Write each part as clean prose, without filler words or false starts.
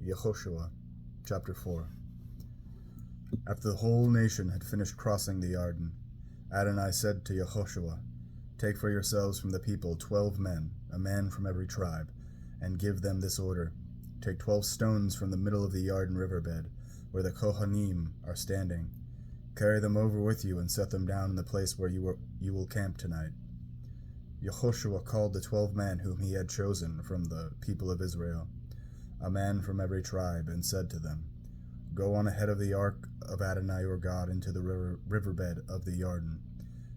Yehoshua, chapter 4. After the whole nation had finished crossing the Yarden, Adonai said to Yehoshua, "Take for yourselves from the people 12 men, a man from every tribe, and give them this order. Take 12 stones from the middle of the Yarden riverbed, where the Kohanim are standing. Carry them over with you and set them down in the place where you will camp tonight." Yehoshua called the 12 men whom he had chosen from the people of Israel, a man from every tribe, and said to them, "Go on ahead of the ark of Adonai your God into the riverbed of the Yarden.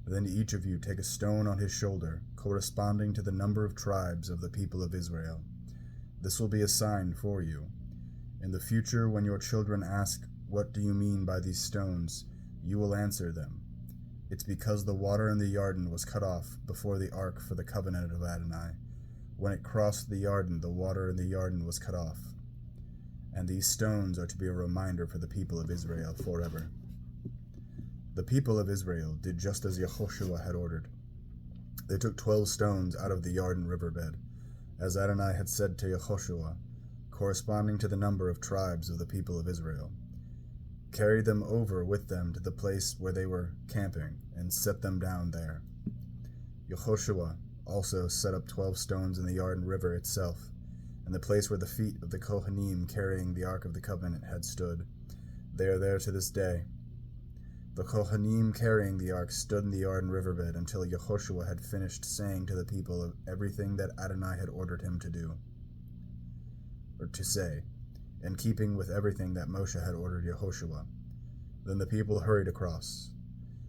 Then each of you take a stone on his shoulder, corresponding to the number of tribes of the people of Israel. This will be a sign for you. In the future, when your children ask, 'What do you mean by these stones?' you will answer them, 'It's because the water in the Yarden was cut off before the ark for the covenant of Adonai. When it crossed the Yarden, the water in the Yarden was cut off.' And these stones are to be a reminder for the people of Israel forever." The people of Israel did just as Yehoshua had ordered. They took 12 stones out of the Yarden riverbed, as Adonai had said to Yehoshua, corresponding to the number of tribes of the people of Israel, carried them over with them to the place where they were camping, and set them down there. Yehoshua also set up 12 stones in the Yarden River itself, in the place where the feet of the Kohanim carrying the Ark of the Covenant had stood. They are there to this day. The Kohanim carrying the Ark stood in the Yarden riverbed until Yehoshua had finished saying to the people of everything that Adonai had ordered him to do, or to say, in keeping with everything that Moshe had ordered Yehoshua. Then the people hurried across.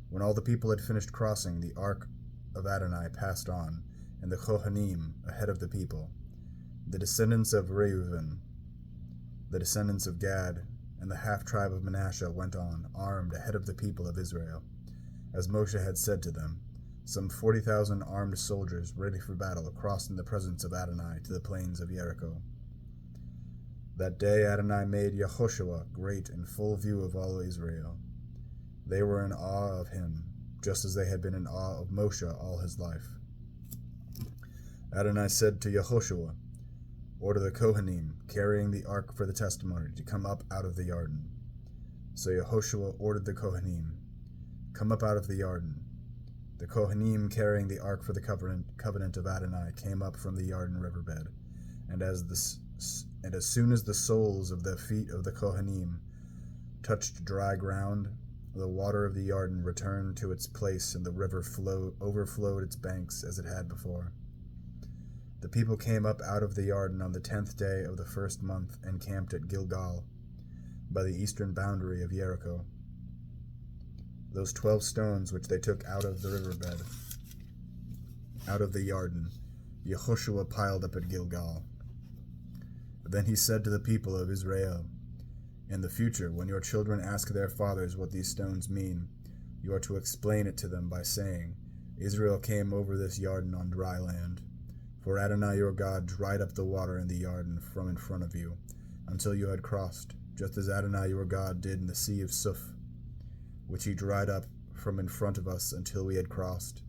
When all the people had finished crossing, the Ark of Adonai passed on, and the Kohanim ahead of the people. The descendants of Reuben, the descendants of Gad, and the half-tribe of Manasseh went on, armed ahead of the people of Israel, as Moshe had said to them. Some 40,000 armed soldiers ready for battle crossed in the presence of Adonai to the plains of Jericho. That day Adonai made Yehoshua great in full view of all Israel. They were in awe of him, just as they had been in awe of Moshe all his life. Adonai said to Yehoshua, "Order the Kohanim, carrying the ark for the testimony, to come up out of the Yarden." So Yehoshua ordered the Kohanim, "Come up out of the Yarden." The Kohanim carrying the ark for the covenant of Adonai came up from the Yarden riverbed, and as soon as the soles of the feet of the Kohanim touched dry ground, the water of the Yarden returned to its place, and the river overflowed its banks as it had before. The people came up out of the Yarden on the 10th day of the first month and camped at Gilgal, by the eastern boundary of Jericho. Those 12 stones which they took out of the riverbed, out of the Yarden, Yehoshua piled up at Gilgal. Then he said to the people of Israel, "In the future, when your children ask their fathers what these stones mean, you are to explain it to them by saying, 'Israel came over this Yarden on dry land. For Adonai your God dried up the water in the Yarden from in front of you, until you had crossed, just as Adonai your God did in the sea of Suf, which he dried up from in front of us until we had crossed.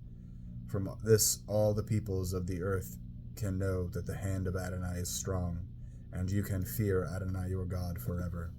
From this all the peoples of the earth can know that the hand of Adonai is strong, and you can fear Adonai your God forever.'"